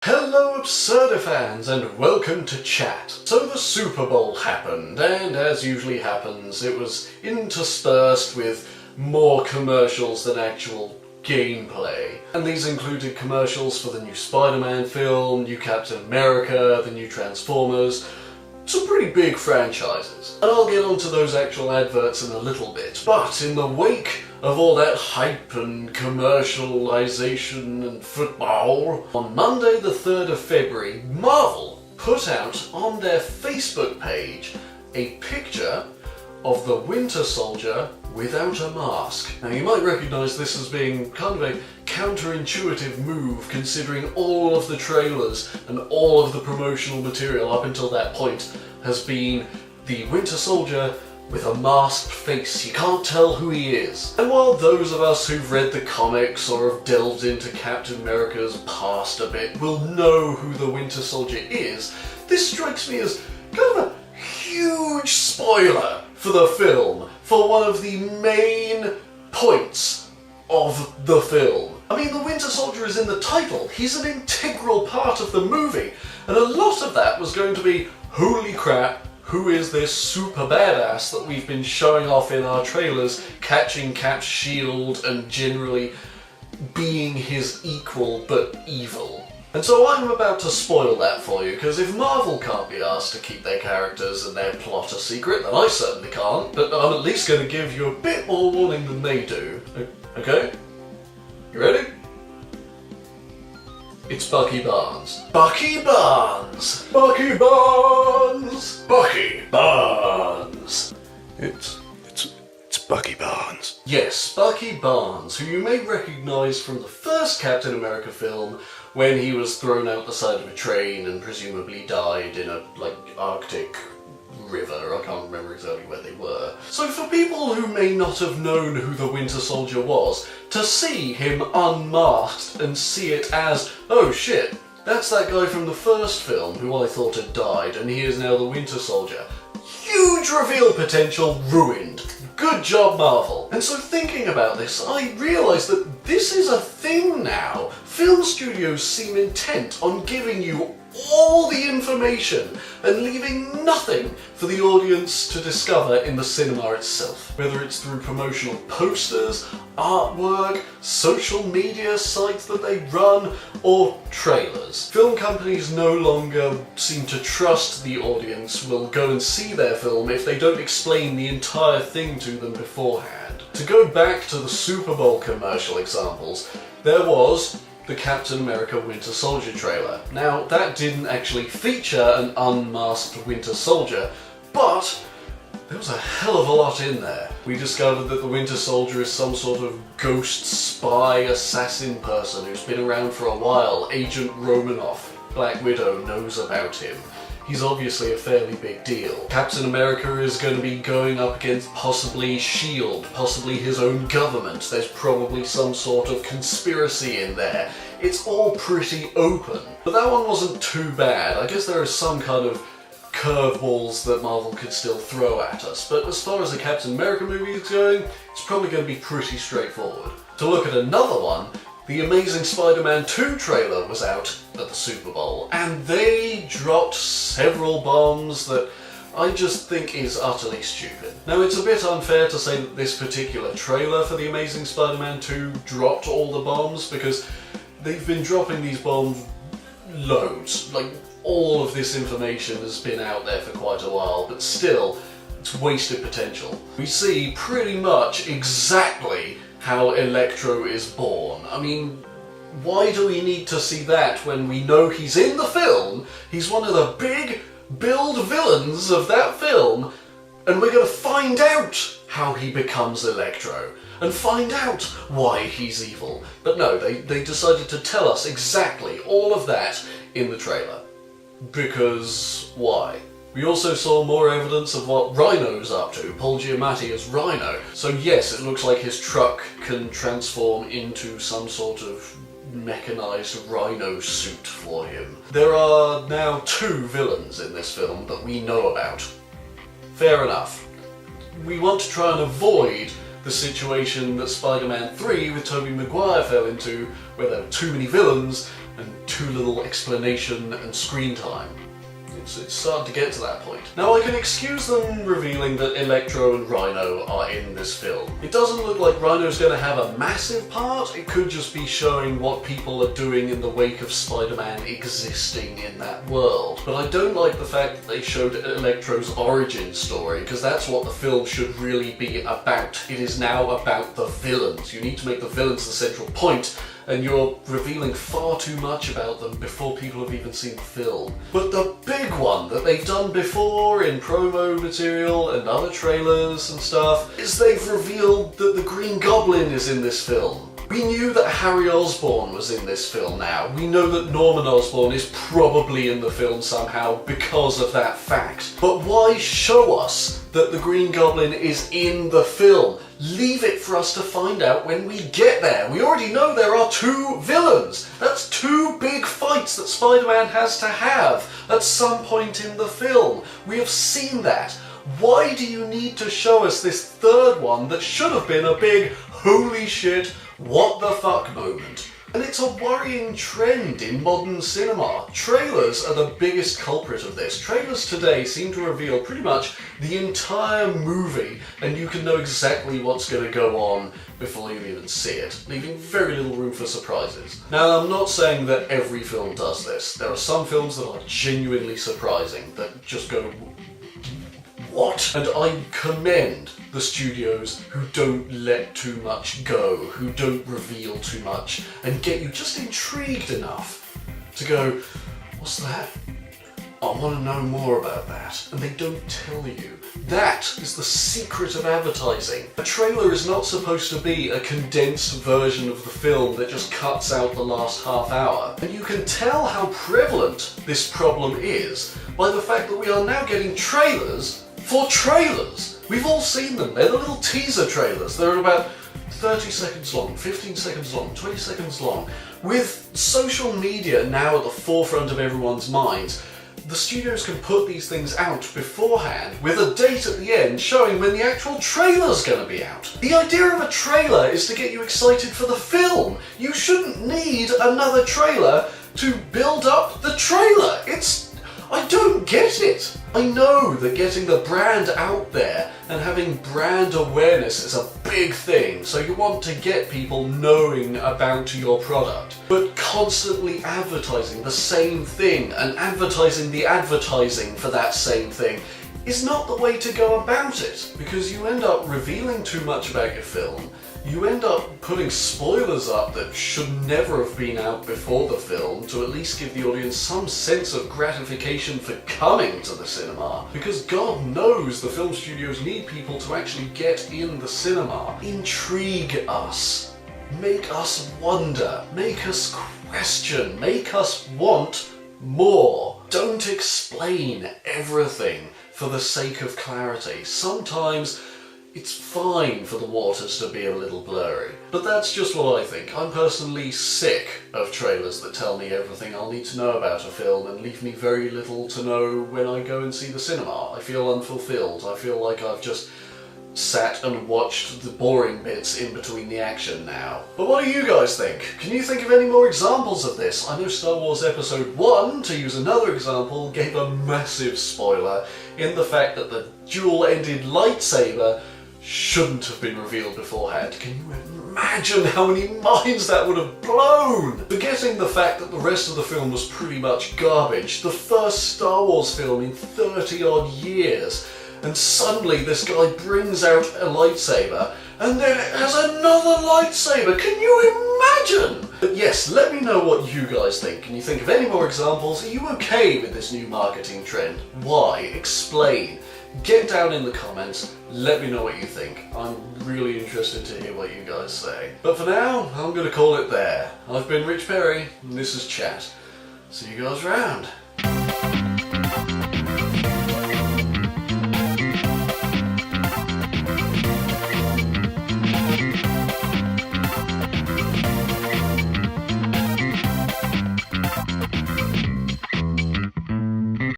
Hello Absurdisan and welcome to chat. So the Super Bowl happened, and as usually happens, it was interspersed with more commercials than actual gameplay. And these included commercials for the new Spider-Man film, new Captain America, the new Transformers, some pretty big franchises. And I'll get onto those actual adverts in a little bit. But in the wake of all that hype and commercialization and football, on Monday the 3rd of February, Marvel put out on their Facebook page a picture of the Winter Soldier without a mask. Now you might recognise this as being kind of a counterintuitive move, considering all of the trailers and all of the promotional material up until that point has been the Winter Soldier with a masked face. You can't tell who he is. And while those of us who've read the comics or have delved into Captain America's past a bit will know who the Winter Soldier is, this strikes me as kind of a huge spoiler for the film, for one of the main points of the film. I mean, the Winter Soldier is in the title. He's an integral part of the movie, and a lot of that was going to be, holy crap, who is this super badass that we've been showing off in our trailers, catching Cap's shield and generally being his equal but evil. And so I'm about to spoil that for you, because if Marvel can't be asked to keep their characters and their plot a secret, then I certainly can't, but I'm at least going to give you a bit more warning than they do. Okay? You ready? It's Bucky Barnes. Bucky Barnes! Bucky Barnes! Bucky Barnes! It's Bucky Barnes. Yes, Bucky Barnes, who you may recognise from the first Captain America film, when he was thrown out the side of a train and presumably died in a, Arctic river. I can't remember exactly where they were. So for people who may not have known who the Winter Soldier was, to see him unmasked and see it as, oh shit, that's that guy from the first film who I thought had died and he is now the Winter Soldier. Huge reveal potential ruined. Good job, Marvel. And so thinking about this, I realised that this is a thing now. Film studios seem intent on giving you all the information and leaving nothing for the audience to discover in the cinema itself. Whether it's through promotional posters, artwork, social media sites that they run, or trailers. Film companies no longer seem to trust the audience will go and see their film if they don't explain the entire thing to them beforehand. To go back to the Super Bowl commercial examples, there was the Captain America Winter Soldier trailer. Now, that didn't actually feature an unmasked Winter Soldier, but there was a hell of a lot in there. We discovered that the Winter Soldier is some sort of ghost spy assassin person who's been around for a while, Agent Romanoff. Black Widow knows about him. He's obviously a fairly big deal. Captain America is going to be going up against possibly S.H.I.E.L.D., possibly his own government. There's probably some sort of conspiracy in there. It's all pretty open. But that one wasn't too bad. I guess there are some kind of curveballs that Marvel could still throw at us. But as far as the Captain America movie is going, it's probably going to be pretty straightforward. To look at another one, the Amazing Spider-Man 2 trailer was out at the Super Bowl, and they dropped several bombs that I just think is utterly stupid. Now, it's a bit unfair to say that this particular trailer for the Amazing Spider-Man 2 dropped all the bombs, because they've been dropping these bombs loads. Like, all of this information has been out there for quite a while, but still, it's wasted potential. We see pretty much exactly how Electro is born. I mean, why do we need to see that when we know he's in the film, he's one of the big billed villains of that film, and we're going to find out how he becomes Electro, and find out why he's evil. But no, they decided to tell us exactly all of that in the trailer. Because why? We also saw more evidence of what Rhino's up to, Paul Giamatti as Rhino. So yes, it looks like his truck can transform into some sort of mechanised Rhino suit for him. There are now 2 villains in this film that we know about. Fair enough. We want to try and avoid the situation that Spider-Man 3 with Tobey Maguire fell into, where there were too many villains and too little explanation and screen time. It's starting to get to that point. Now I can excuse them revealing that Electro and Rhino are in this film. It doesn't look like Rhino's going to have a massive part. It could just be showing what people are doing in the wake of Spider-Man existing in that world. But I don't like the fact that they showed Electro's origin story, because that's what the film should really be about. It is now about the villains. You need to make the villains the central point, and you're revealing far too much about them before people have even seen the film. But the big one that they've done before in promo material and other trailers and stuff is they've revealed that the Green Goblin is in this film. We knew that Harry Osborn was in this film now. We know that Norman Osborn is probably in the film somehow because of that fact. But why show us that the Green Goblin is in the film? Leave it for us to find out when we get there. We already know there are two villains. That's two big fights that Spider-Man has to have at some point in the film. We have seen that. Why do you need to show us this third one that should have been a big holy shit, what the fuck moment? And it's a worrying trend in modern cinema. Trailers are the biggest culprit of this. Trailers today seem to reveal pretty much the entire movie, and you can know exactly what's going to go on before you even see it, leaving very little room for surprises. Now, I'm not saying that every film does this. There are some films that are genuinely surprising, that just go, what? And I commend the studios who don't let too much go, who don't reveal too much, and get you just intrigued enough to go, what's that? I want to know more about that. And they don't tell you. That is the secret of advertising. A trailer is not supposed to be a condensed version of the film that just cuts out the last half hour. And you can tell how prevalent this problem is by the fact that we are now getting trailers for trailers. We've all seen them. They're the little teaser trailers. They're about 30 seconds long, 15 seconds long, 20 seconds long. With social media now at the forefront of everyone's minds, the studios can put these things out beforehand with a date at the end showing when the actual trailer's going to be out. The idea of a trailer is to get you excited for the film. You shouldn't need another trailer to build up the trailer. I don't get it. I know that getting the brand out there and having brand awareness is a big thing, so you want to get people knowing about your product. But constantly advertising the same thing and advertising the advertising for that same thing is not the way to go about it, because you end up revealing too much about your film. You end up putting spoilers up that should never have been out before the film to at least give the audience some sense of gratification for coming to the cinema. Because God knows the film studios need people to actually get in the cinema. Intrigue us. Make us wonder. Make us question. Make us want more. Don't explain everything for the sake of clarity. Sometimes it's fine for the waters to be a little blurry. But that's just what I think. I'm personally sick of trailers that tell me everything I'll need to know about a film and leave me very little to know when I go and see the cinema. I feel unfulfilled. I feel like I've just sat and watched the boring bits in between the action now. But what do you guys think? Can you think of any more examples of this? I know Star Wars Episode 1, to use another example, gave a massive spoiler in the fact that the dual-ended lightsaber shouldn't have been revealed beforehand. Can you imagine how many minds that would have blown? Forgetting the fact that the rest of the film was pretty much garbage, the first Star Wars film in 30 odd years, and suddenly this guy brings out a lightsaber and then it has another lightsaber. Can you imagine? But yes, let me know what you guys think. Can you think of any more examples? Are you okay with this new marketing trend? Why? Explain. Get down in the comments, let me know what you think. I'm really interested to hear what you guys say. But for now, I'm going to call it there. I've been Rich Perry, and this is Chat. See you guys around.